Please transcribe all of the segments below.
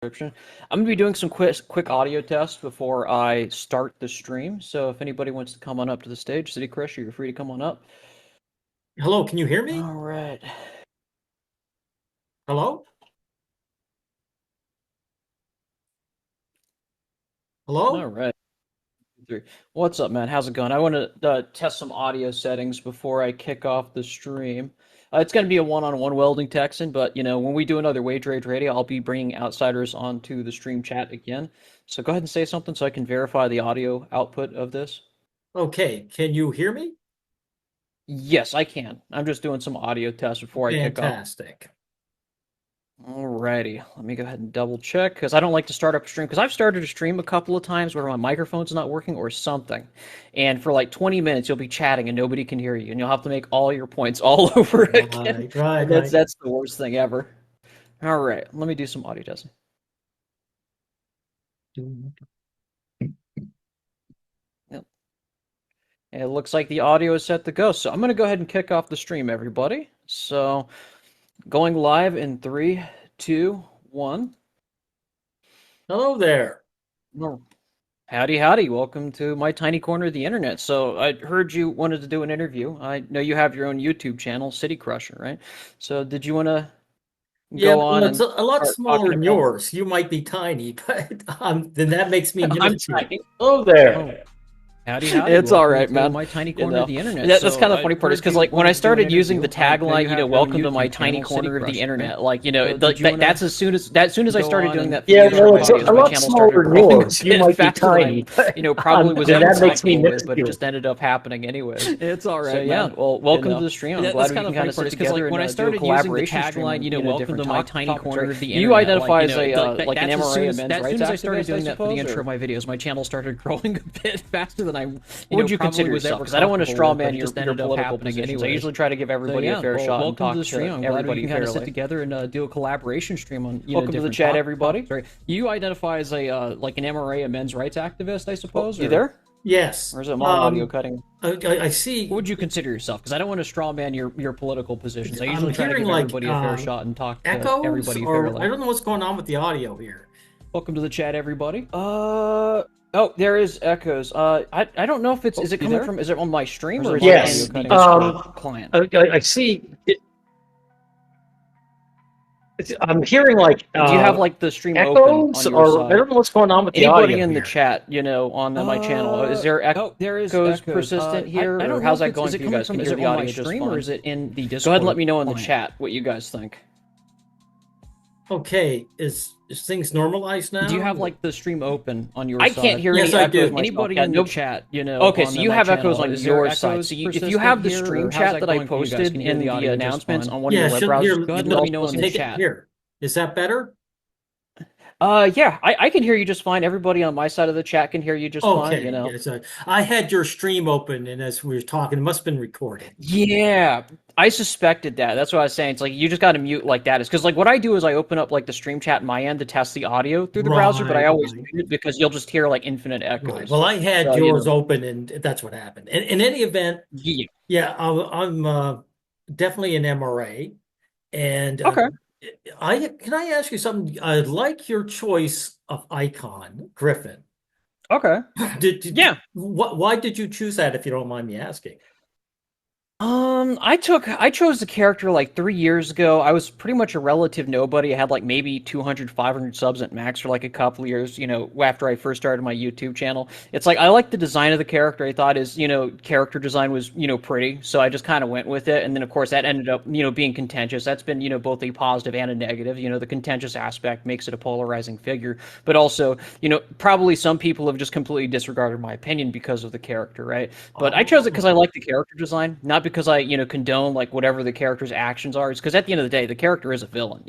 description. I'm gonna be doing some quick audio tests before I start the stream. So if anybody wants to come on up to the stage, City Chris, you're free to come on up. Hello, can you hear me? All right. Hello? Hello? All right. What's up, man? How's it going? I want to test some audio settings before I kick off the stream. It's going to be a one-on-one welding Texan, but when we do another Wage Rage Radio, I'll be bringing outsiders onto the stream chat again. So go ahead and say something so I can verify the audio output of this. Okay, can you hear me? Yes, I can. I'm just doing some audio tests before I kick off. Fantastic. Alrighty, let me go ahead and double check because I don't like to start up a stream because I've started a stream a couple of times where my microphone's not working or something, and for like 20 minutes you'll be chatting and nobody can hear you, and you'll have to make all your points all over again. Right. That's the worst thing ever. All right, let me do some audio testing. Yep. It looks like the audio is set to go, so I'm gonna go ahead and kick off the stream, everybody. So, going live in 3, 2, 1. Hello there. No. Howdy. Welcome to my tiny corner of the internet. So I heard you wanted to do an interview. I know you have your own YouTube channel, City Crusher, right? So did you want to Yeah, go on well, and it's a lot start smaller talking than about? yours. You might be tiny, but then that makes me I'm minuscule. tiny. Hello Oh, there. howdy. It's all Welcome right, to man. my tiny You corner of know, the internet. that's So kind of the I funny part is heard because, you like, when I wanted to do an started using the interview. I know you tagline, have your own welcome to my YouTube tiny channel, City corner of the Crusher, right? internet, like, So did you want that's to as soon as I go started on doing and that for the Yeah, start intro well, of it's a videos, talking my lot about channel started smaller than growing a yours. You bit might be faster than I, tiny, but probably was then ever that makes me comfortable with, but it minuscule. just ended up happening anyways. It's all So right, yeah, man. Well, you welcome to know, the stream. I'm that's glad we kind can of the kind funny of part sit is because, like, together when I and do a started using the collaboration stream tagline, on welcome to different my tiny topics, corner right? of the Do you internet, identify as a like an that's MRA, a men's as soon rights as I started activist, I doing that for the suppose, intro or of my videos, my channel started growing a bit faster than I, what would you probably consider was yourself? ever Because I don't want to comfortable straw with, but man it your just ended up political happening positions. I anyways. usually try to give So everybody a yeah, fair well, shot and welcome to talk the stream. to I'm glad we everybody can kind of sit fairly. together and do a collaboration stream on Welcome to the different chat, topics. everybody. Right? You identify as a like an MRA, a men's rights activist, I Oh, suppose, you or there? Yes. Or is it my audio cutting? I what see. would you consider yourself? Because I don't want to straw man your political positions. I I'm usually try to hearing give like everybody a fair shot and talk to echoes, everybody or I fairly. don't know what's going on with the audio here. Welcome to the chat, everybody. Oh, there is echoes. I don't know if it's, Oh, is it you coming there? from, is it on my stream Or or is is it my it audio Yes. in the cutting? Discord client? I see. I'm hearing like Do you have like the stream open echoes, on your or I side? don't know what's going on with the Anybody audio in the here. chat, on my channel, is there Oh, there is echoes echoes. persistent I here, or don't know how's if that it's going is for it you coming guys? from Can you is hear it the on my audio just stream or fine? is it in the Go ahead and let Discord me know in the client? chat what you guys think. Okay, is things normalized Do you now? have like the stream open on your I can't side? hear Yes, any I echoes do. myself. Anybody Yeah, in the no. chat, Okay, on so you my have echoes channel, on is there your side. echoes So if you persistent have the here, stream or how's chat that that I going for you guys? posted Can you hear in the the audio just announcements fine? on one of Yeah, your web should browsers, here. Go ahead and let let me me know in the know. Take it chat. here. Is that better? Yeah, I can hear you just fine. Everybody on my side of the chat can hear you just fine, Okay, you know. yes. I had your stream open, and as we were talking, it must have been recorded. Yeah, I suspected that. That's what I was saying. It's like you just got to mute like that. Is because like what I do is I open up like the stream chat in my end to test the audio through the browser, but I always Right. mute it because you'll just hear like infinite Right. echoes. Well, I had So yours open, and that's what happened. And in any event, yeah. yeah, I'm definitely an MRA, and Okay. I can I ask you something? I like your choice of icon, Griffin. Okay. Did Yeah. why did you choose that, if you don't mind me asking? I chose the character like 3 years ago. I was pretty much a relative nobody. I had like maybe 200, 500 subs at max for like a couple of years, after I first started my YouTube channel. It's like I liked the design of the character. I thought his, character design was, pretty. So I just kind of went with it. And then of course that ended up, being contentious. That's been, both a positive and a negative. The contentious aspect makes it a polarizing figure, but also, probably some people have just completely disregarded my opinion because of the character, right? But I chose it because I Oh, like the character design, not because I, condone like whatever the character's actions are. It's because at the end of the day, the character is a villain.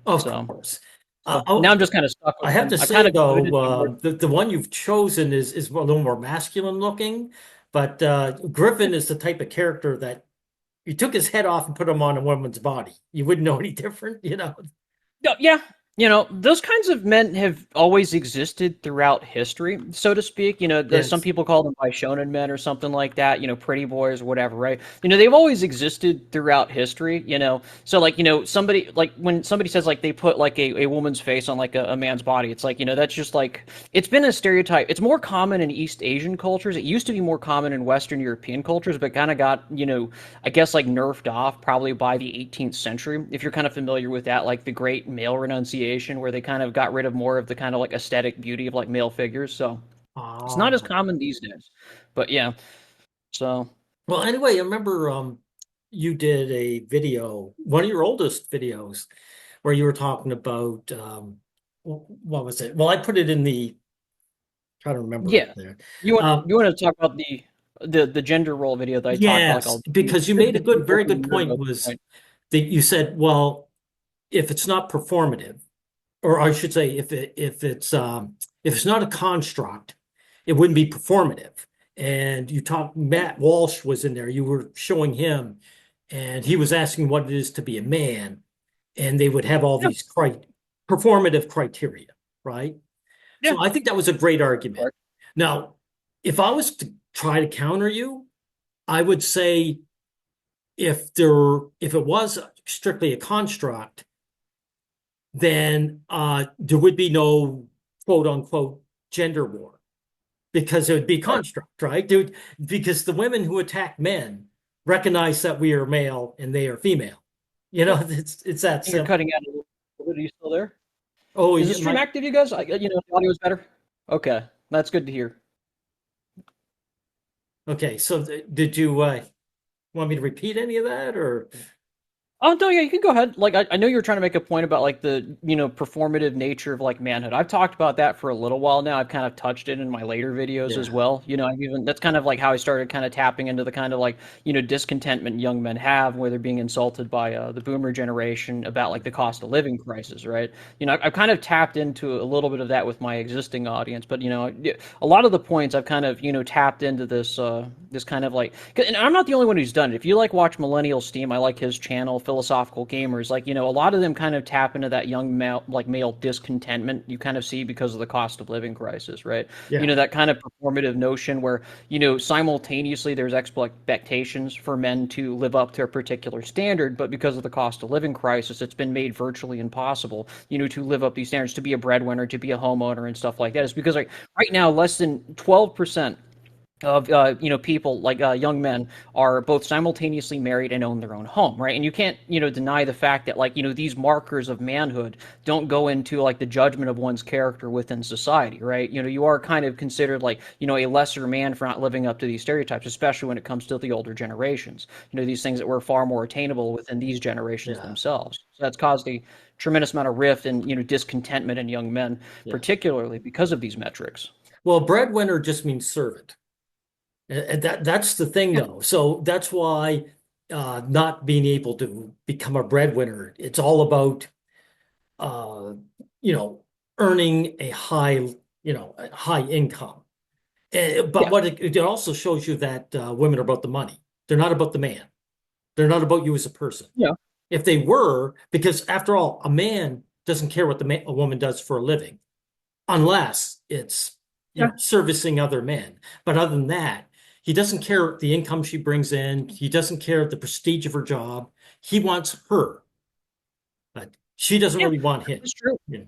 of So, course. so now I'm just kind of stuck I with have him. to I kind say of though, goaded my more. the one you've chosen is a little more masculine looking, but Griffin is the type of character that you took his head off and put him on a woman's body. You wouldn't know any different, you know. No, yeah, Those kinds of men have always existed throughout history, so to speak. Some Yes. people call them by shonen men or something like that, pretty boys or whatever, right? They've always existed throughout history. So, like, somebody, like, when somebody says, like, they put, like, a woman's face on, like, a man's body, it's like, that's just, like, it's been a stereotype. It's more common in East Asian cultures. It used to be more common in Western European cultures, but kind of got, I guess, like, nerfed off probably by the 18th century. If you're kind of familiar with that, like the Great Male Renunciation, where they kind of got rid of more of the kind of like aesthetic beauty of like male figures. So it's not as Ah. common these days. But yeah, so Well, anyway, I remember you did a video, one of your oldest videos, where you were talking about what was it? Well, I put it in the trying to remember it yeah, there. you want Um, you want to talk about the gender role video that I talked about, like yes, all because you made a the good, very open good nerd point about was point. that you said, well, if it's not performative, or I should say, if it's not a construct, it wouldn't be performative. And you talked, Matt Walsh was in there. You were showing him, and he was asking what it is to be a man, and they would have all Yeah, these performative criteria, right? yeah, So I think that was a great argument. correct. Now, if I was to try to counter you, I would say if it was strictly a construct, then there would be no quote unquote gender war because it would be Sure. construct, right? Dude, because the women who attack men recognize that we are male and they are female. Yeah. It's that And you're simple. cutting out a little bit. Are you still there? Oh, Is the yeah, stream my active, you guys? The audio is better. Okay, that's good to hear. okay. So did you want me to repeat any of that or Oh no, yeah, you can go ahead. Like I know you were trying to make a point about like the performative nature of like manhood. I've talked about that for a little while now. I've kind of touched it in my later videos as yeah, well. I've even that's kind of like how I started kind of tapping into the kind of like discontentment young men have where they're being insulted by the boomer generation about like the cost of living crisis, right? I've kind of tapped into a little bit of that with my existing audience, but a lot of the points I've kind of tapped into this kind of like, and I'm not the only one who's done it. If you like watch Millennial Steam, I like his channel, Philosophical Gamers. Like a lot of them kind of tap into that young male discontentment you kind of see because of the cost of living crisis, right? yeah, That kind of performative notion where simultaneously there's expectations for men to live up to a particular standard, but because of the cost of living crisis, it's been made virtually impossible, to live up these standards, to be a breadwinner, to be a homeowner, and stuff like that. It's because like right now, less than 12% of people like young men are both simultaneously married and own their own home, right? And you can't deny the fact that like these markers of manhood don't go into like the judgment of one's character within society, right? You are kind of considered like a lesser man for not living up to these stereotypes, especially when it comes to the older generations. These things that were far more attainable within these generations yeah, themselves. So that's caused a tremendous amount of rift and discontentment in young men, yeah. particularly because of these metrics. Well, breadwinner just means servant. And that's the thing Yeah, though. So that's why not being able to become a breadwinner, it's all about uh, you know, earning a high income. But yeah, what it also shows you that women are about the money. They're not about the man. They're not about you as a person. yeah. If they were, because after all, a man doesn't care what a woman does for a living, unless it's Yeah. servicing other men. But other than that, he doesn't care the income she brings in. He doesn't care the prestige of her job. He wants her, but she doesn't Yeah, really want him. that's true. Yeah,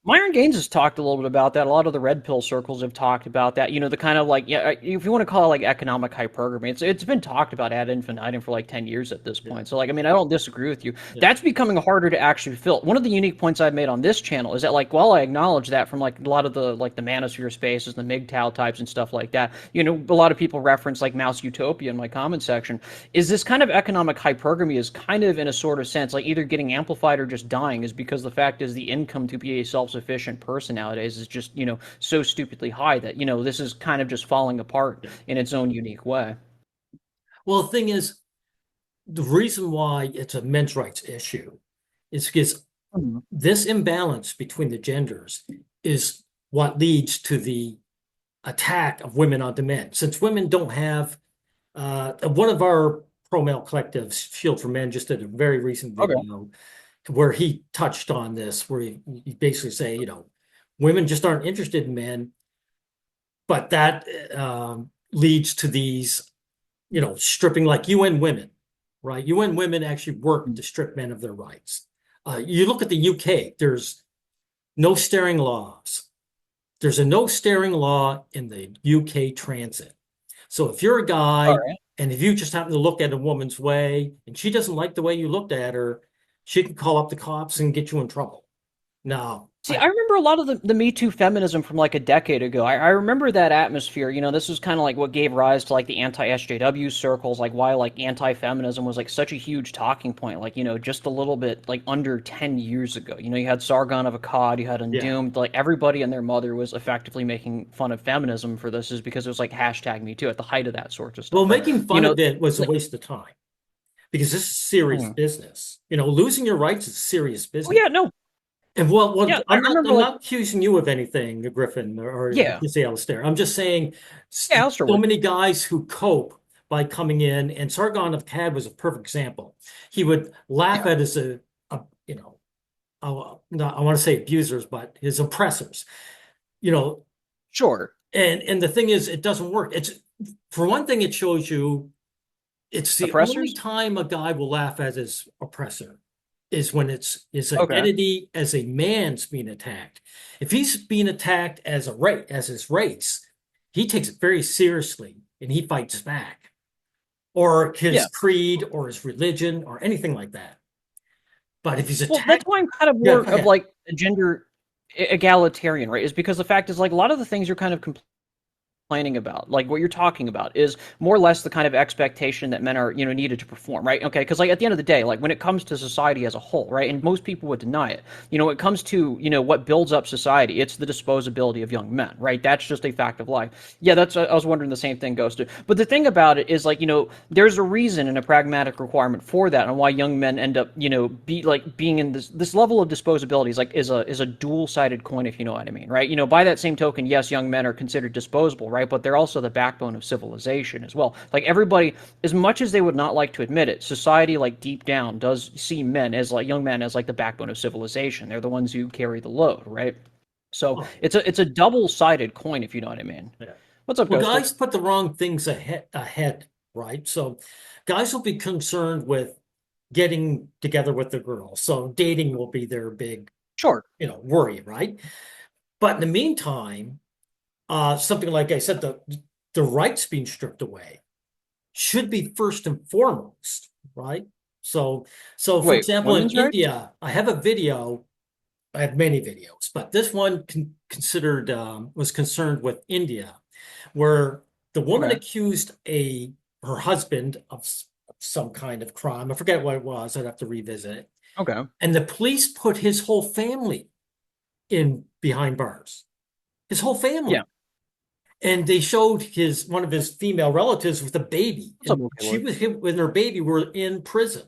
Myron Gaines has talked a little bit about that. A lot of the red pill circles have talked about that. The kind of like, yeah, if you want to call it like economic hypergamy, it's been talked about ad infinitum for like 10 years at this yeah, point. So like, I mean, I don't disagree with you. yeah, That's becoming harder to actually fill. One of the unique points I've made on this channel is that like, while I acknowledge that from like a lot of the like the manosphere spaces, the MGTOW types and stuff like that, a lot of people reference like Mouse Utopia in my comment section. Is this kind of economic hypergamy is kind of in a sort of sense like either getting amplified or just dying is because the fact is the income to be a self-sufficient person nowadays is just so stupidly high that this is kind of just falling apart yeah. in its own unique way. Well, the thing is, the reason why it's a men's rights issue is because Mhm. this imbalance between the genders is what leads to the attack of women onto men. Since women don't have, one of our pro male collectives, Shield for Men, just did a very recent Okay. video where he touched on this, where he basically say, women just aren't interested in men, but that leads to these, stripping, like UN women, right? UN women actually work to strip men of their rights. You look at the UK, there's no staring laws. There's a no staring law in the UK transit. So if you're a All guy right. and if you just happen to look at a woman's way and she doesn't like the way you looked at her, she can call up the cops and get you in trouble. Now, See, I remember a lot of the Me Too feminism from like a decade ago. I remember that atmosphere. This was kind of like what gave rise to like the anti-SJW circles, like why like anti-feminism was like such a huge talking point, like, just a little bit like under 10 years ago. You had Sargon of Akkad, you had yeah. Undoomed, like everybody and their mother was effectively making fun of feminism for this is because it was like hashtag Me Too at the height of that sort of Well, stuff. And, making you fun know, of it was a like, waste of time because this is serious hmm. business. Losing your rights is serious Oh business. yeah, no. And well, Yeah, I I'm not remember I'm like, not accusing you of anything, Griffin, or yeah. you say Alistair. I'm just saying Yeah, Alistair so would. many guys who cope by coming in, and Sargon of Akkad was a perfect example. He would laugh Yeah. at his, I want to say abusers, but his oppressors. You know, Sure. and the thing is, it doesn't work. It's for one thing, it shows you it's the only Oppressors? time a guy will laugh at his oppressor is when it's his Okay. identity as a man's being attacked. If he's being attacked as his race, he takes it very seriously and he fights back, or his Yeah. creed, or his religion, or anything like that. But if he's Well, that's attacked, why I'm kind of yeah, more go of ahead. like a gender egalitarian, right? Is because the fact is like a lot of the things you're kind of complaining about, like what you're talking about, is more or less the kind of expectation that men are, needed to perform, right? Okay, because like at the end of the day, like when it comes to society as a whole, right, and most people would deny it, when it comes to what builds up society, it's the disposability of young men, right? That's just a fact of life. Yeah, that's I was wondering the same thing, Ghost. But the thing about it is like there's a reason and a pragmatic requirement for that, and why young men end up being in this level of disposability is a dual sided coin, if you know what I mean, right? By that same token, yes, young men are considered disposable, right? But they're also the backbone of civilization as well. Like everybody, as much as they would not like to admit it, society, like deep down, does see men as like young men as like the backbone of civilization. They're the ones who carry the load, right? So Oh, it's a double sided coin, if you know what I mean. yeah. What's up, Well, Ghosted? guys put the wrong things ahead, right? So guys will be concerned with getting together with the girl. So dating will be their big, Sure. worry, right? But in the meantime, something like I said, the rights being stripped away should be first and foremost, right? So for Wait, example, in women's rights? India, I have a video. I have many videos, but this one considered was concerned with India, where the woman Okay. accused her husband of some kind of crime. I forget what it was. I'd have to revisit it. Okay. And the police put his whole family in behind bars. His whole family. Yeah. And they showed one of his female relatives with a baby, What's up, and okay, she Lord? was him and her baby were in prison.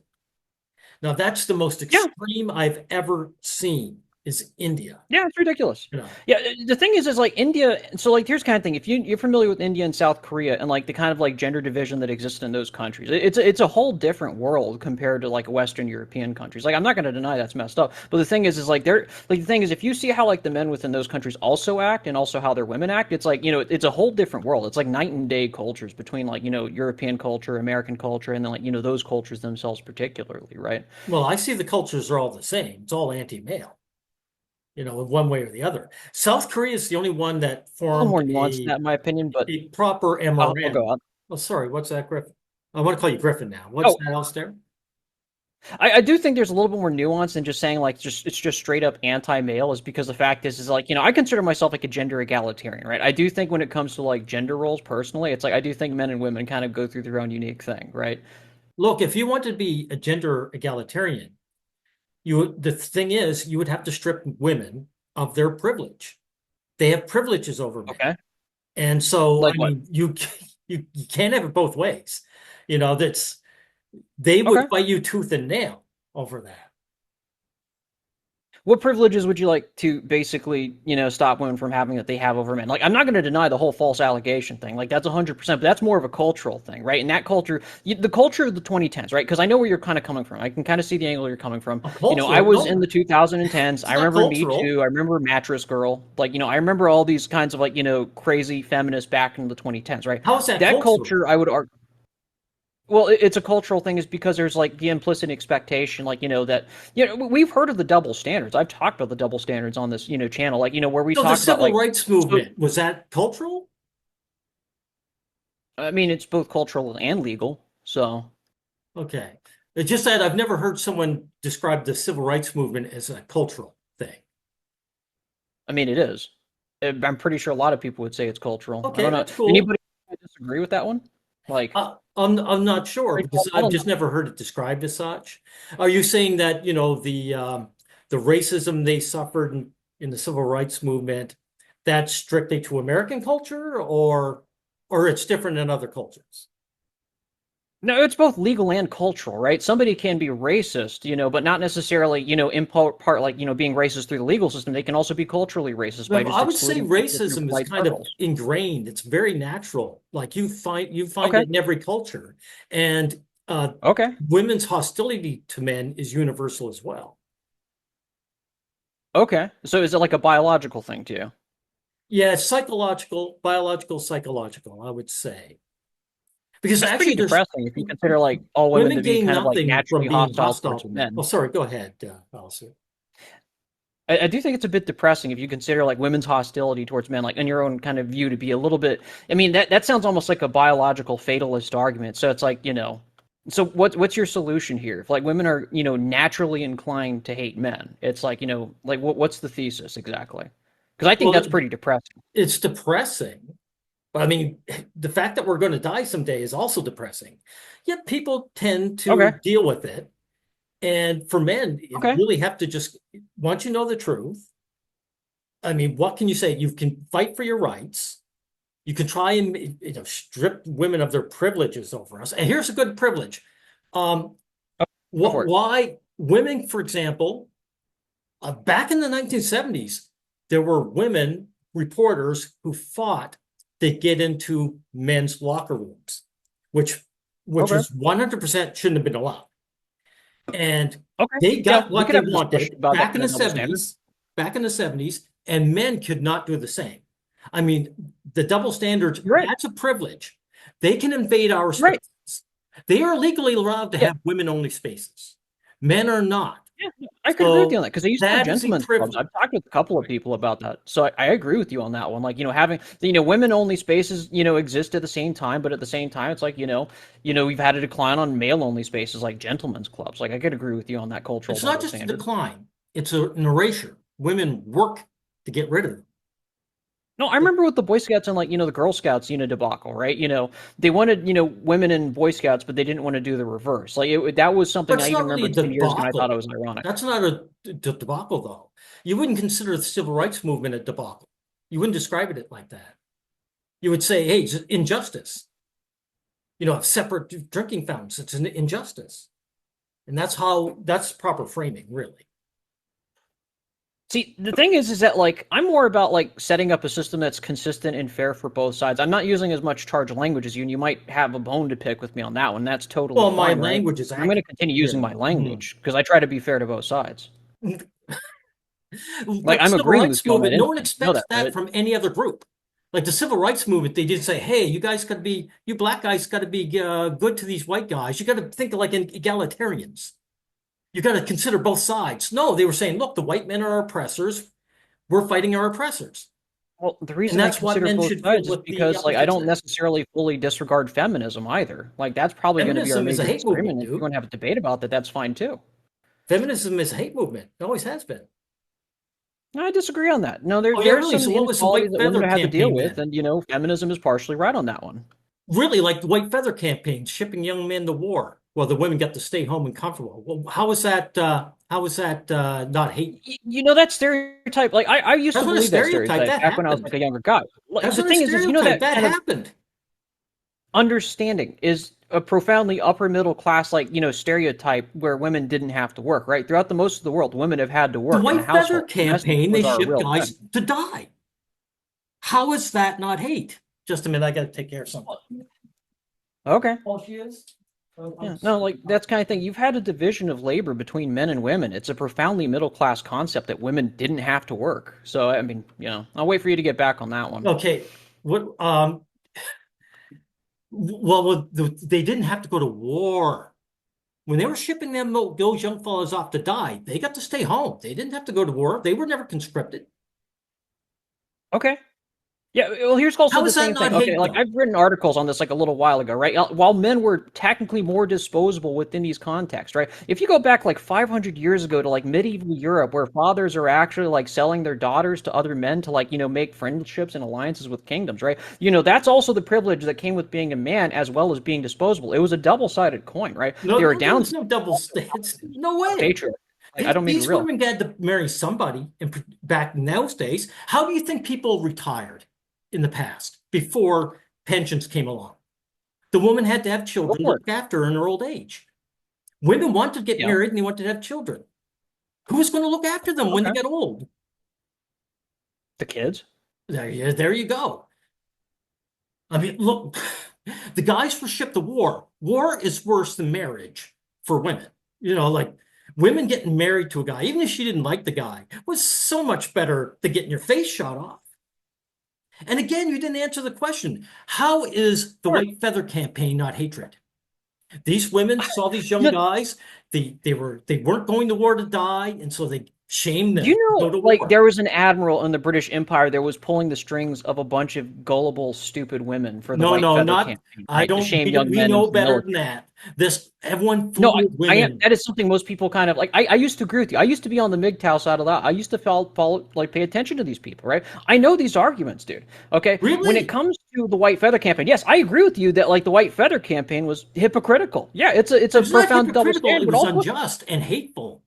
Now that's the most Yeah. extreme I've ever seen is India. Yeah, it's ridiculous. You know, Yeah, the thing is like India. So like, here's kind of thing. If you're familiar with India and South Korea and like the kind of like gender division that exists in those countries, it's a whole different world compared to like Western European countries. Like I'm not going to deny that's messed up, but the thing is like they're like the thing is if you see how like the men within those countries also act and also how their women act, it's like it's a whole different world. It's like night and day cultures between like European culture, American culture, and then like those cultures themselves particularly, right? well, I see the cultures are all the same. It's all anti-male, in one way or the other. South Korea is the only one that A little formed more nuanced than that, in my opinion, but a proper I'll go MRM. out. Oh, sorry, what's that, Griffin? I want to call you Griffin now. What's Oh, that, Alistair? I do think there's a little bit more nuance than just saying like just it's just straight up anti-male is because the fact is like I consider myself like a gender egalitarian, right? I do think when it comes to like gender roles personally, it's like I do think men and women kind of go through their own unique thing, right? Look, if you want to be a gender egalitarian, the thing is you would have to strip women of their privilege. They have privileges over men. Okay. And so, I Like what? mean, you can't have it both ways. That's they would Okay. fight you tooth and nail over that. What privileges would you like to basically, stop women from having that they have over men? Like, I'm not going to deny the whole false allegation thing. Like, that's 100%, but that's more of a cultural thing, right? And that culture, the culture of the 2010s, right? Because I know where you're kind of coming from. I can kind of see the angle you're coming from. A I cultural? was in No, the 2010s. it's I not remember Me cultural. Too. I remember Mattress Girl. Like, I remember all these kinds of, like, crazy feminists back in the 2010s, right? How is that That cultural? culture, I would argue, well, it's a cultural thing, is because there's like the implicit expectation, like that we've heard of the double standards. I've talked about the double standards on this channel, like where we So the talk about civil like, rights so movement, was that cultural? I mean it's both cultural and legal. So Okay. It's just that I've never heard someone describe the civil rights movement as a cultural thing. I mean it is. I'm pretty sure a lot of people would say it's cultural. I Okay, don't know. that's cool. Anybody disagree with that one? Like, I'm not sure because I I've don't just know. never heard it described as such. Are you saying that, the racism they suffered in the civil rights movement, that's strictly to American culture or it's different in other cultures? No, it's both legal and cultural, right? Somebody can be racist, but not necessarily, in part like, being racist through the legal system. They can also be culturally racist by Well, just I would say excluding people through racism is polite kind of circles. ingrained. It's very natural. Like you find Okay. it in every culture. And Okay. women's hostility to men is universal as well. Okay. So is it like a biological thing to you? Yeah, it's psychological, biological, psychological, I would say. Because That's pretty actually there's depressing if you consider like all women women to be gain kind of like nothing from naturally being hostile hostile towards to men. Oh, men. sorry, go ahead, Alistair. I do think it's a bit depressing if you consider like women's hostility towards men, like in your own kind of view, to be a little bit. I mean, that sounds almost like a biological fatalist argument. So it's like, so what's your solution here? If like women are, naturally inclined to hate men, it's like, like what's the thesis exactly? Because I think Well, that's pretty depressing. it's depressing. I mean, the fact that we're going to die someday is also depressing. Yet people tend to Okay. deal with it. And for men, you Okay. really have to just, once you know the truth, I mean, what can you say? You can fight for your rights. You can try and strip women of their privileges over us. And here's a good privilege. Um, Go for it. why women, for example, back in the 1970s, there were women reporters who fought to get into men's locker rooms, which which Okay. was 100% shouldn't have been allowed. And Okay. they Yeah, got we what could they have a discussion wanted about that kind of double standard. back in the 70s, and men could not do the same. I mean, the double standards, You're right. that's a privilege. They can invade our You're right. spaces. They are legally allowed to Yeah. have women-only spaces. Men are not. Yeah, I could agree with you on So that because they used to have that is a gentlemen's clubs. privilege. I've talked with a couple of people about that, so I agree with you on that one. Like, having women only spaces, exist at the same time, but at the same time, it's like we've had a decline on male only spaces like gentlemen's clubs. Like, I could agree with you on that cultural It's not double just a standard. decline, it's an erasure. Women work to get rid of them. No, I remember with the Boy Scouts and like the Girl Scouts, debacle, right? They wanted women in Boy Scouts, but they didn't want to do the reverse. Like that was But something I it's even not really remember a 10 years ago, and I thought it debacle. was ironic. That's not a debacle, though. You wouldn't consider the civil rights movement a debacle. You wouldn't describe it like that. You would say, hey, it's injustice. Separate drinking fountains. It's an injustice. And that's proper framing, really. See, the thing is that like I'm more about like setting up a system that's consistent and fair for both sides. I'm not using as much charged language as you, and you might have a bone to pick with me on that one. That's totally Well, my fine, right? language is I'm going to accurate. continue using Yeah. my language because I try to be fair to both sides. Like But the I'm civil agreeing with rights you on that movement, no one instinct. You know expects that, that right? from any other group. Like the civil rights movement, they didn't say, hey, you black guys got to be good to these white guys. You got to think like egalitarians. You got to consider both sides. No, they were saying, look, the white men are our oppressors. We're fighting our oppressors. Well, the And reason I that's what consider men both should feel sides is with the because like I opposite don't sex. necessarily fully disregard feminism either. Like that's probably going to be our Feminism is a major hate movement, disagreement. If you dude. want to have a debate about that, that's fine too. Feminism is a hate movement. It always has been. I disagree on that. No, Oh, yeah, there's really? some So what was the inequalities white that women feather have had to deal campaign with, then? and feminism is partially right on that one. Really, like the white feather campaign, shipping young men to war. Well, the women got to stay home and comfortable. Well, how is that? How is that not hate? That stereotype. Like I used That's to not a believe that stereotype. stereotype That back when I was like happened. a younger guy. Like That's the not a thing is stereotype. that That kind of happened. understanding is a profoundly upper middle class, like, stereotype where women didn't have to work, right? Throughout the most of the world, women have had to The work in the White Feather household. Domestic campaign, they chores are a ship real guys thing. to die. How is that not hate? Just a minute, I got to take care of something. Okay. Oh, she is? Yeah. No, like that's kind of thing. You've had a division of labor between men and women. It's a profoundly middle class concept that women didn't have to work. So, I mean, I'll wait for you to get back on that one. Okay. What? Well, they didn't have to go to war. When they were shipping those young fellas off to die, they got to stay home. They didn't have to go to war. They were never conscripted. Okay. Yeah, well, here's also How the is that same thing. not Okay, hate, like though? I've written articles on this like a little while ago, right? While men were technically more disposable within these contexts, right? If you go back like 500 years ago to like medieval Europe, where fathers are actually like selling their daughters to other men to like, make friendships and alliances with kingdoms, right? That's also the privilege that came with being a man as well as being disposable. It was a double-sided coin, right? No, There are no, there was downsides no double standards. No of way. patriarchy. Like, I don't mean to be These real. women had to marry somebody back in those days. How do you think people retired in the past before pensions came along? The woman had to have Go children to for it. look after her in her old age. Women wanted to get Yeah. married and they wanted to have children. Who was going to look after them when they Okay. got old? The kids. There you go. I mean, look, the guys were shipped to war. War is worse than marriage for women. Like women getting married to a guy, even if she didn't like the guy, was so much better than getting your face shot off. And again, you didn't answer the question. How is the Sure. White Feather campaign not hatred? These women saw these young No, guys. They weren't going to war to die, and so they shamed do them you to know, go to like, war. there was an admiral in the British Empire that was pulling the strings of a bunch of gullible, stupid women for the No, White no, Feather not. campaign, I right? To don't. shame young We men into know the better than military. that. This everyone No, fooled women. that is something most people kind of like. I used to agree with you. I used to be on the MGTOW side of that. I used to follow, like, pay attention to these people, right? I know these arguments, dude. Okay, when it Really? comes to the White Feather campaign, yes, I agree with you that like the White Feather campaign was hypocritical. Yeah, it's It a was not profound double hypocritical. standard, It but was also, unjust and hateful.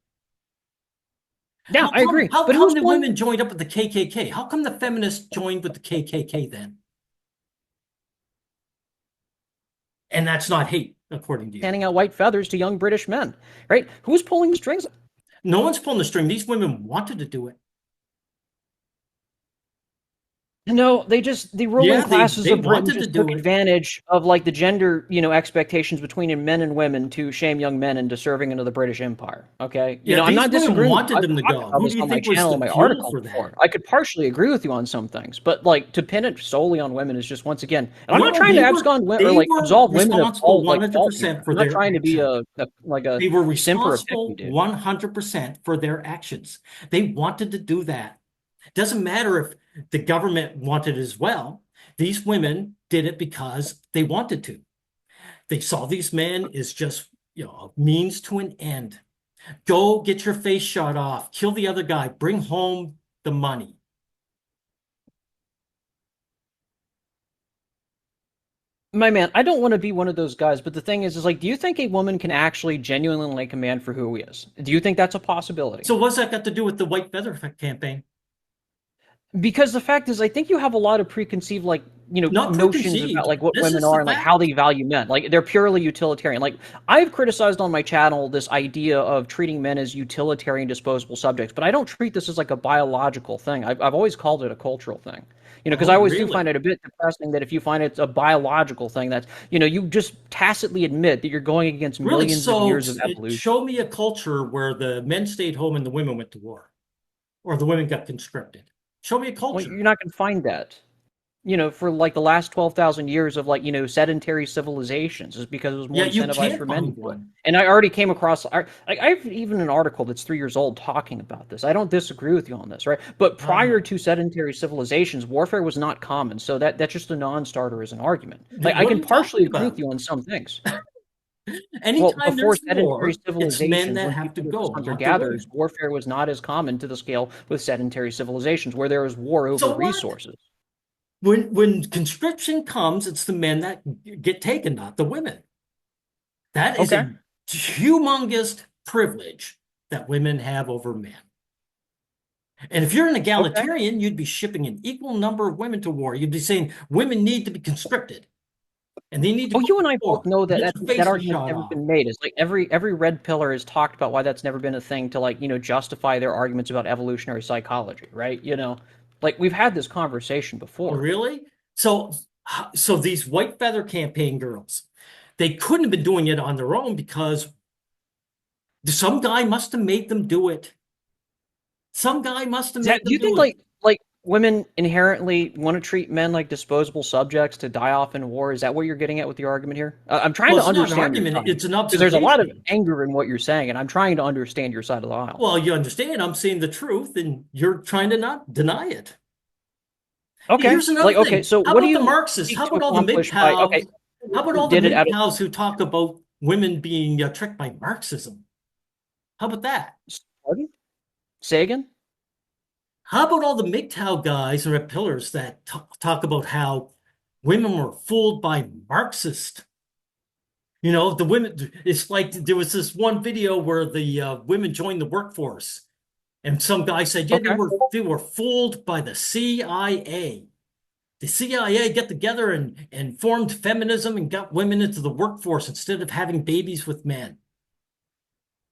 yeah, I agree. How But come who's the pulling women joined up with the KKK? How come the feminists joined with the KKK then? And that's not hate, according to you. handing out white feathers to young British men, right? Who's pulling the strings? No one's pulling the string. These women wanted to do it. No, the ruling Yeah, classes they of Britain wanted to just took do it. advantage of like the gender, expectations between men and women to shame young men into serving into the British Empire. Okay, Yeah, I'm these not diswomen disagreeing with you. wanted I've them to talked go. about Who this do you on my think was channel the and my fuel article for before. that? I could partially agree with you on some things, but like to pin it solely on women is just once again. And I'm No, not no, trying to abscond or they like were absolve women of responsible fault here. 100% I'm for not their trying to be actions. a They were simp or a pick me, responsible dude. 100% for their actions. They wanted to do that. Doesn't matter if the government wanted as well. These women did it because they wanted to. They saw these men as just, a means to an end. Go get your face shot off, kill the other guy, bring home the money. My man, I don't want to be one of those guys, but the thing is like, do you think a woman can actually genuinely like a man for who he is? Do you think that's a possibility? So what's that got to do with the White Feather campaign? Because the fact is, I think you have a lot of preconceived, like, Not notions about preconceived. like what This women is the are and like how fact. they value men. Like they're purely utilitarian. Like I've criticized on my channel this idea of treating men as utilitarian, disposable subjects, but I don't treat this as like a biological thing. I've always called it a cultural thing. Because I Oh, always do find really? it a bit depressing that if you find it's a biological thing, that's you just tacitly admit that you're going against Really? millions of So years of evolution. show me a culture where the men stayed home and the women went to war, or the women got conscripted. Show me a Well, culture. you're not going to find that. For like the last 12,000 years of like, sedentary civilizations is because it was more Yeah, you incentivized can't for men to find do it. one. And I already came across, I've even an article that's 3 years old talking about this. I don't disagree with you on this, right? But prior Oh, to sedentary civilizations, warfare was not common. So that's just a non-starter as an argument. Like I what are can you partially talking agree with about? you on some things. Well, Anytime before there's sedentary war, it's men civilizations, that when have to people were just go, not the hunter-gatherers, women. warfare was not as common to the scale with sedentary civilizations, where there was war over So what? resources. When conscription comes, it's the men that get taken, not the women. That is Okay. a humongous privilege that women have over men. And if you're an Okay. egalitarian, you'd be shipping an equal number of women to war. You'd be saying women need to be conscripted. and they need to Oh, go you to and I both war. know that Get your that faces argument's shot never off. been made. It's like every red pillar has talked about why that's never been a thing to like, justify their arguments about evolutionary psychology, right? Like we've had this conversation Oh, before. really? So, so these white feather campaign girls, they couldn't have been doing it on their own because some guy must have made them do it. Some guy must have made Do them you think do it. like women inherently want to treat men like disposable subjects to die off in war? Is that what you're getting at with the argument here? I'm trying Well, to it's not an understand your argument, side it's an because there's a lot of observation. anger in what you're saying, and I'm trying to understand your side of the aisle. Well, you understand, I'm saying the truth, and you're trying to not deny it. Okay, Here's another okay. thing. So How what do about the you Marxists? seek How to about all the accomplish by okay? MGTOWs? How about all the Did it out of MGTOWs who talk about women being tricked by Marxism? How about that? pardon? Say again? How about all the MGTOW guys and red pillars that talk about how women were fooled by Marxist? You know, the women, it's like there was this one video where the women joined the workforce, and some guy said, yeah, Okay. they were fooled by the CIA. The CIA get together and formed feminism and got women into the workforce instead of having babies with men,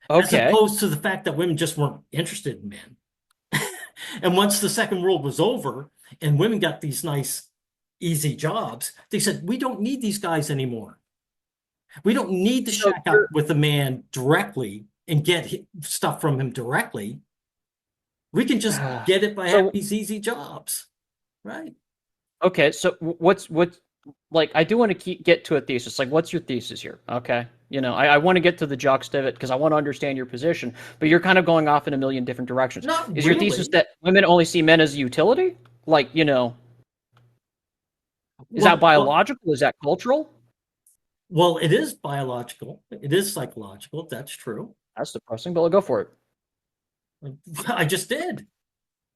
as Okay. opposed to the fact that women just weren't interested in men. And once the Second World was over and women got these nice, easy jobs, they said, we don't need these guys anymore. We don't need to So shack you're up with a man directly and get stuff from him directly. We can just get it by having so these easy jobs, right? okay. So what's like? I do want to get to a thesis. Like, what's your thesis here? Okay. I want to get to the juxt of it because I want to understand your position. But you're kind of going off in a million different directions. Not Is your thesis really. that women only see men as a utility? Like, is that Well, biological? Is that cultural? well, it is biological. It is psychological. That's true. That's depressing, but go for it. I just did.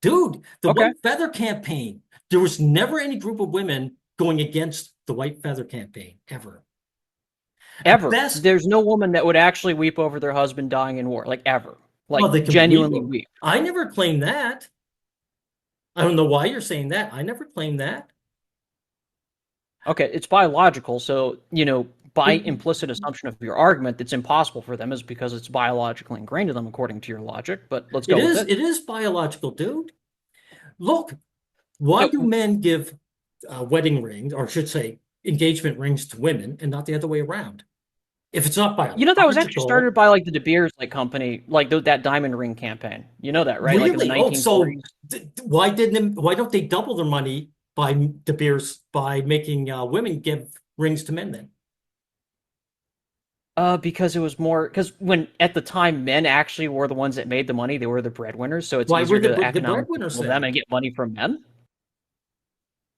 Dude, the Okay. White Feather Campaign, there was never any group of women going against the White Feather Campaign, ever. At Ever. best, There's no woman that would actually weep over their husband dying in war. Like ever. well, Like they can weep. genuinely weep. I never claimed that. I don't know why you're saying that. I never claimed that. Okay, it's biological, so by But implicit assumption of your argument, it's impossible for them is because it's biologically ingrained in them according to your logic. But let's go with it. it is biological, dude. Look, why do So men give wedding rings, or I should say, engagement rings to women and not the other way around? If it's not that was actually biological, started by like the De Beers like company, like that diamond ring campaign. You know that, right? Like in the really? Oh, so 1940s. why don't they double their money by De Beers by making women give rings to men then? Because it was more because when at the time men actually were the ones that made the money, they were the breadwinners, so it's Why were easier to the economically breadwinners kill them then? and get money from men.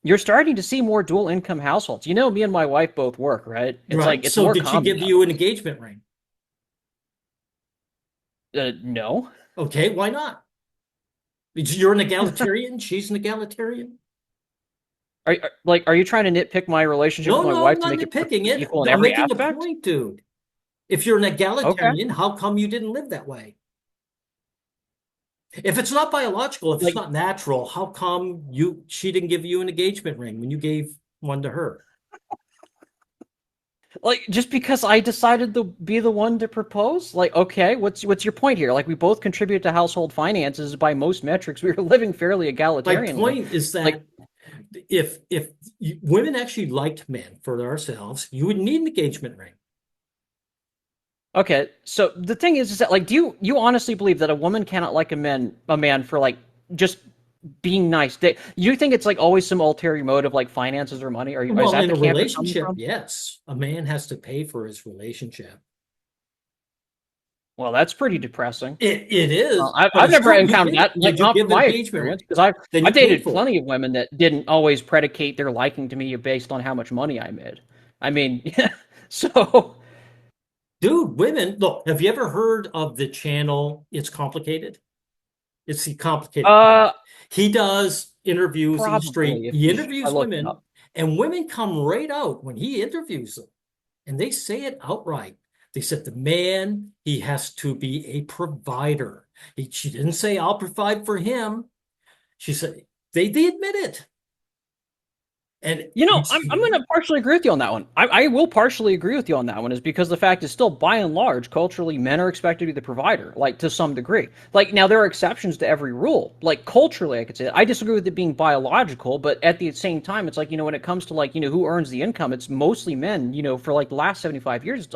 You're starting to see more dual income households. Me and my wife both work, right? It's like Right. it's So more did she common give now. you an engagement ring? No. Okay, why not? You're an egalitarian, she's an egalitarian. Are you trying to nitpick my relationship with No, my no, I'm wife to not make it nitpicking perfectly it. equal in I'm every making a aspect? point, dude. If you're an Okay. egalitarian, how come you didn't live that way? If it's not biological, if it's Like not natural, how come she didn't give you an engagement ring when you gave one to her? just because I decided to be the one to propose? Like, okay, what's your point here? Like we both contribute to household finances by most metrics. We were living fairly My egalitarianly. point is Like that if women actually liked men for ourselves, you would need an engagement ring. okay, so the thing is that like do you honestly believe that a woman cannot like a man for like just being nice? You think it's like always some ulterior motive like finances or money? Is Well, that in the a camp you're coming relationship, from? yes, a man has to pay for his relationship. Well, that's pretty depressing. It is, I've but I've it's never true. You encountered did. that, like Did you not from give an my engagement experience, ring? because I've Then you I've paid dated for it. plenty of women that didn't always predicate their liking to me based on how much money I made. I mean, so Dude, women, look, have you ever heard of the channel It's Complicated? It's the complicated. uh He does interviews in the street. probably He if I interviews look it up. women, and women come right out when he interviews them, and they say it outright. They said the man, he has to be a provider. She didn't say, I'll provide for him. She said, they admit it. And You know, it's I'm going to partially agree with you on that one. I will partially agree with you on that one, is because the fact is still, by and large, culturally, men are expected to be the provider, like to some degree. Like now, there are exceptions to every rule. Like culturally, I could say that. I disagree with it being biological, but at the same time, it's like when it comes to who earns the income, it's mostly men. For like the last 75 years,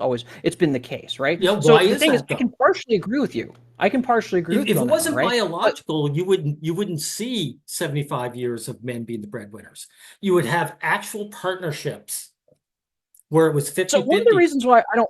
it's been the case, right? yeah, So why the is thing is, that I can though? partially agree with you. I can partially agree with If you it on that one, wasn't right? But biological, you wouldn't see 75 years of men being the breadwinners. You would have actual partnerships where it was so one of the 50-50. reasons why I don't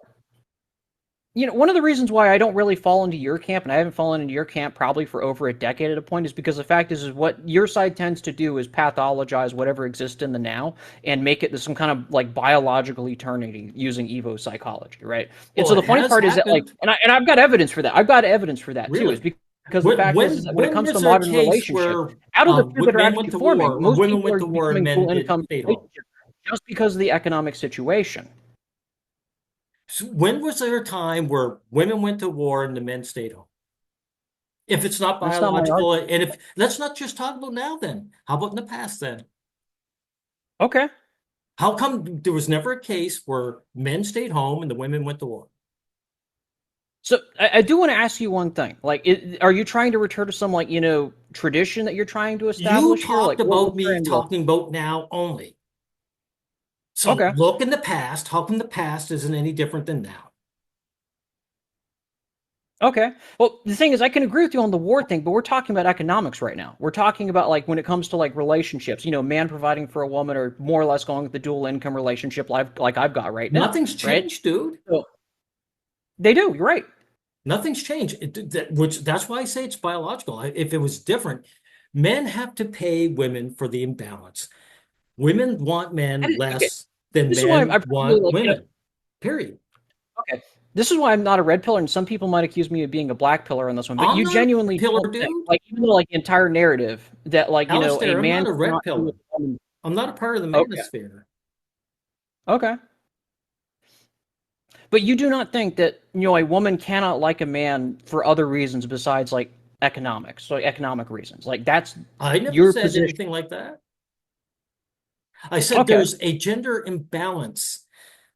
one of the reasons why I don't really fall into your camp, and I haven't fallen into your camp probably for over a decade at a point, is because the fact is what your side tends to do is pathologize whatever exists in the now and make it some kind of like biological eternity using Evo psychology, right? And Well, so the it funny has part is that happened. I've got evidence for that. I've got evidence for that too, is Really. because the When fact is when that when it when comes to was there a modern case relationships, where out of the two that are men actually went to forming, war, or most women people went are to war and becoming men dual did income stayed home? relationships just because of the economic situation. So when was there a time where women went to war and the men stayed home? If it's not That's not my biological, argument. and if let's not just talk about now, then how about in the past then? Okay. How come there was never a case where men stayed home and the women went to war? So I do want to ask you one thing. Are you trying to return to some tradition that you're trying to You establish here? talked Like what, about what's your me end goal? talking about now only. So Okay. look in the past. How come the past isn't any different than now? Okay. Well, the thing is, I can agree with you on the war thing, but we're talking about economics right now. We're talking about when it comes to relationships. Man providing for a woman, or more or less going with the dual income relationship, like I've got right now. Nothing's Right. changed, dude. So they do. You're right. Nothing's changed. Which that's why I say it's biological. If it was different, men have to pay women for the imbalance. Women want men Okay. less than This is why men I probably want women. Period. okay. This is why I'm not a red pillar, and some people might accuse me of being a black pillar on this one. But I'm you not a genuinely pillar, don't think, dude. even though the entire narrative that a Alistair, I'm man not a red cannot be pillar. with a woman. I'm not a part of the Okay, manosphere. okay. But you do not think that a woman cannot like a man for other reasons besides economics, so economic reasons. That's I never your said position. anything like that. I said Okay. there's a gender imbalance.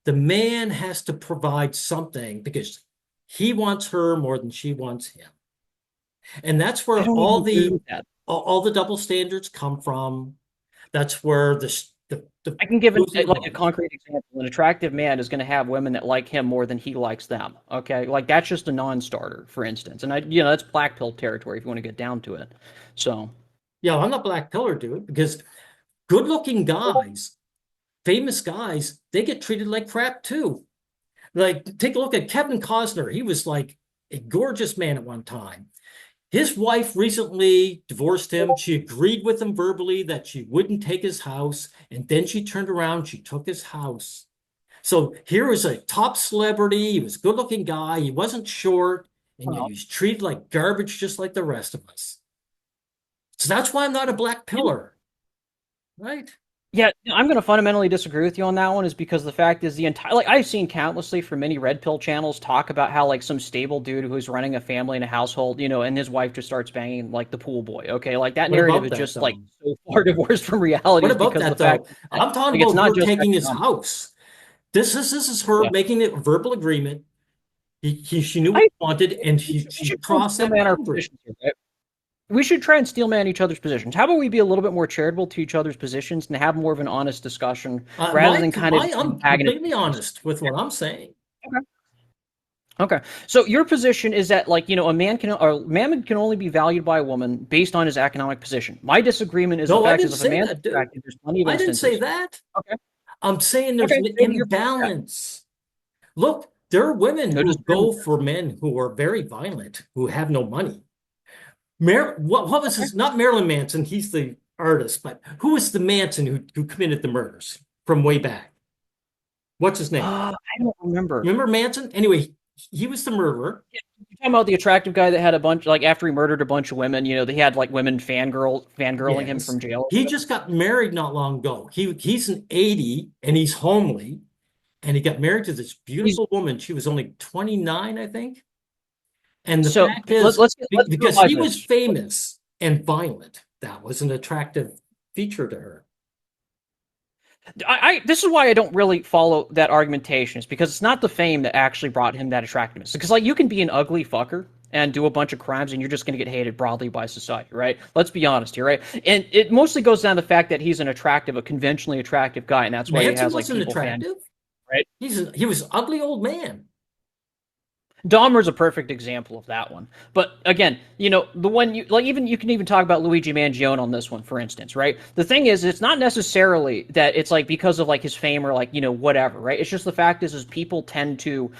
The man has to provide something because he wants her more than she wants him. And that's I where don't even agree with that. all the double standards come from. That's where the I can give losing a point. concrete example. An attractive man is going to have women that like him more than he likes them. Okay, that's just a non-starter, for instance. And that's black pill territory if you want to get down to it. So, Yeah, I'm not black pillar, dude, because good-looking guys, famous guys, they get treated like crap too. Like, take a look at Kevin Costner. He was like a gorgeous man at one time. His wife recently divorced him. She agreed with him verbally that she wouldn't take his house, and then she turned around, she took his house. So here was a top celebrity. He was a good-looking guy. He wasn't short, and yet he well, was treated like garbage just like the rest of us. So that's why I'm not a black pillar, right? yeah, I'm going to fundamentally disagree with you on that one. Is because the fact is the entire I've seen countlessly from many red pill channels talk about how some stable dude who's running a family and a household, and his wife just starts banging the pool boy. Okay, that What narrative about is that just though? so far divorced from reality, What is about because the that fact though? that I'm talking it's about not her just taking his economic. house. This is her Yeah. making it a verbal agreement. She knew what I he wanted, and we she should try and crossed steel that man our boundary. positions here, right? We should try and steel man each other's positions. How about we be a little bit more charitable to each other's positions and have more of an honest discussion rather than kind of just I'm antagonist completely each other's. honest with what I'm saying. Okay. Okay. So your position is that a man can only be valued by a woman based on his economic position. My disagreement is the No, I fact is didn't if a say man's that, dude. attractive, there's plenty of I didn't say instances. that. Okay. I'm saying there's Okay. an Maybe you're yeah. imbalance. Look, there are women No who disagreement go there. for men who are very violent, who have no money. What was Okay. his, not Marilyn Manson, he's the artist, but who was the Manson who committed the murders from way back? What's his name? I don't remember. Remember Manson? Anyway, he was the murderer. You're talking about the attractive guy that had a bunch, after he murdered a bunch of women, they had women fangirling him Yes. from jail. He just got married not long ago. He's an 80 and he's homely, and he got married to this He's beautiful woman. She was only 29, I think. And the so fact is, let's because realize he was this. famous and violent, that was an attractive feature to her. This is why I don't really follow that argumentation. Is because it's not the fame that actually brought him that attractiveness. Because like you can be an ugly fucker and do a bunch of crimes and you're just going to get hated broadly by society, right? Let's be honest here, right? And it mostly goes down to the fact that he's a conventionally attractive guy, and that's why he Manson has like wasn't people fan, attractive. right? He was an ugly old man. Dahmer's a perfect example of that one. But again, the one you can even talk about Luigi Mangione on this one, for instance, right? The thing is, it's not necessarily that it's like because of like his fame or like, whatever, right? It's just the fact is people tend to,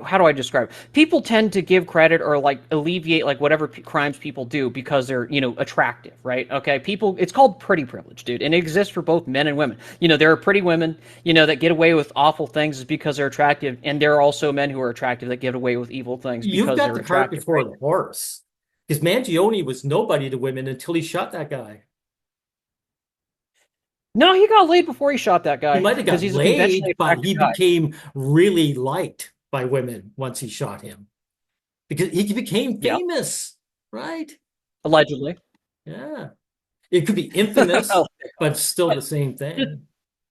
how do I describe it? People tend to give credit or like alleviate like whatever crimes people do because they're, attractive, right? Okay. It's called pretty privilege, dude. And it exists for both men and women. There are pretty women, that get away with awful things because they're attractive. And there are also men who are attractive that get away with evil things You've because got they're the cart attractive. before Right? the horse. Because Mangione was nobody to women until he shot that guy. No, he got laid before he shot that He guy might have because got he's a conventionally laid, but attractive he guy. became really liked by women once he shot him. Because he became Yeah, famous, right? allegedly. Yeah. It could be infamous, but it's still but, the same thing.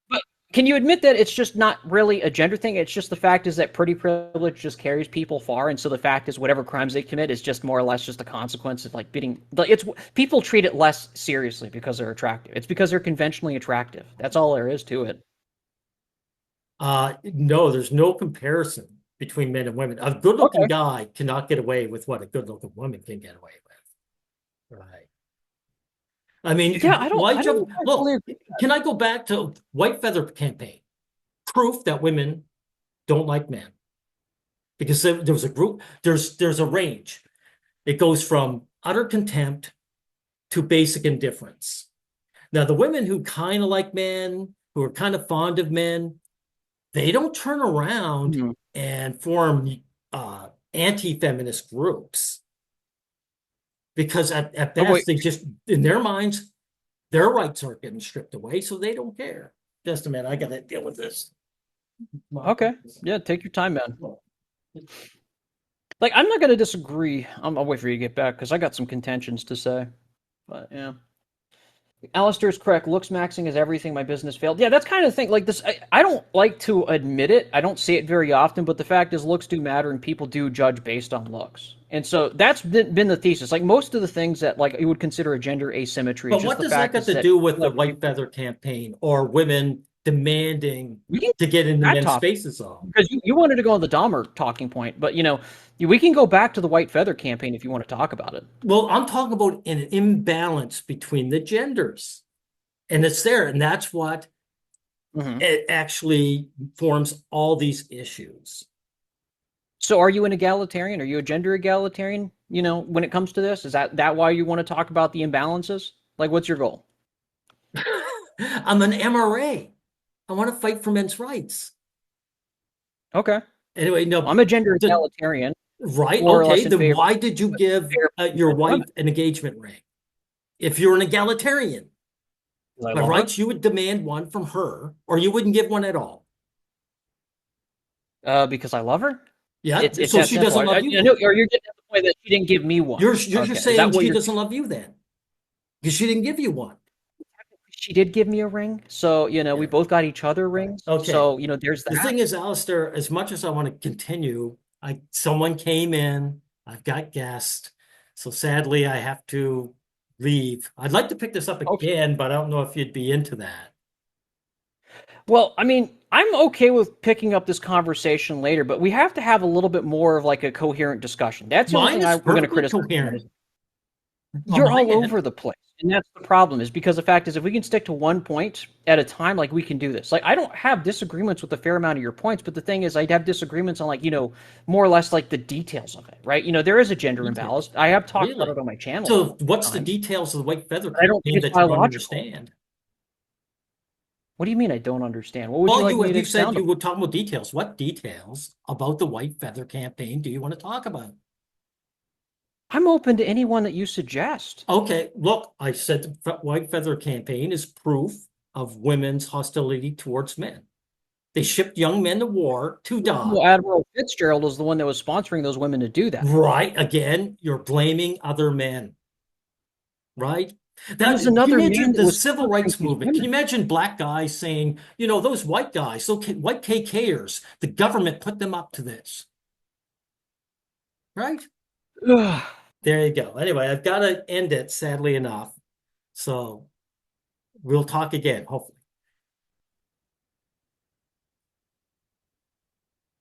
but can you admit that it's just not really a gender thing? It's just the fact is that pretty privilege just carries people far, and so the fact is whatever crimes they commit is just more or less just a consequence of like being. It's people treat it less seriously because they're attractive. It's because they're conventionally attractive. That's all there is to it. No, there's no comparison between men and women. A good-looking Okay. guy cannot get away with what a good-looking woman can get away with. Right. I Yeah, mean, I don't know if I fully look, agree. can I go back to White Feather Campaign? Proof that women don't like men. Because there was a group, there's a range. It goes from utter contempt to basic indifference. Now, the women who kind of like men, who are kind of fond of men, they don't turn around Hmm. and form anti-feminist groups because at Oh wait, best they just in their minds their rights aren't getting stripped away, so they don't care. Just a minute, I gotta deal with this. okay, yeah, take your time, man. Like, I'm not gonna disagree. I'll wait for you to get back because I got some contentions to say. But yeah, Alistair's correct. Looks maxing is everything. My business failed. Yeah, that's kind of the thing. Like this, I don't like to admit it. I don't say it very often, but the fact is, looks do matter, and people do judge based on looks. And so that's been the thesis. Like most of the things that like you would consider a gender asymmetry is But just what the does that fact got is to that do with the like White Feather Campaign or women demanding we can to get into that men's topic spaces all? because you wanted to go on the Dahmer talking point, but we can go back to the White Feather campaign if you want to talk about it. Well, I'm talking about an imbalance between the genders. And it's there, and that's what Hmm. it actually forms all these issues. So, are you an egalitarian? Are you a gender egalitarian? When it comes to this, is that why you want to talk about the imbalances? Like, what's your goal? I'm an MRA. I want to fight for men's rights. Okay, Anyway, well, no, I'm a gender egalitarian, right? more or Okay, less in then favor why did you of give fair your men and wife women. an engagement ring? If you're an egalitarian, 'Cause I by love her. rights, you would demand one from her, or you wouldn't give one at all. Because I love her. Yeah, It's so that she simple. doesn't love you I know, then. or you're getting at the point that she didn't give me one. You're Okay, is that saying what she you're? doesn't love you then because she didn't give you one. She did give me a ring, so we Yeah. both got each other rings. Okay. So there's The that. thing is, Alistair, as much as I want to continue, someone came in, I've got guests, so sadly I have to leave. I'd like to pick this up Okay. again, but I don't know if you'd be into that. Well, I mean, I'm okay with picking up this conversation later, but we have to have a little bit more of like a coherent discussion. That's the only Mine thing is I'm going to perfectly criticize about coherent is on you're my all end. over the place. And that's the problem is because the fact is if we can stick to one point at a time, like we can do this. Like I don't have disagreements with a fair amount of your points, but the thing is I'd have disagreements on like, more or less like the details of it, right? There is a gender imbalance. Details. I have talked about Really? it on my channel a So couple what's the times, details of the White Feather but I don't think campaign it's that you don't biological. understand? What do you mean I don't understand? What would you Well, like me to you said expound you upon? would talk about details. What details about the White Feather campaign do you want to talk about? I'm open to anyone that you suggest. Okay, look, I said the White Feather Campaign is proof of women's hostility towards men. They shipped young men to war to die. Well, Admiral Fitzgerald was the one that was sponsoring those women to do that. Right, again, you're blaming other men, right? There That was can you another man imagine that the was civil sponsoring rights these movement? Can you women. imagine black guys saying, those white guys, white KKers, the government put them up to this, right? Ugh. There you go. Anyway, I've got to end it, sadly enough. So we'll talk again, hopefully.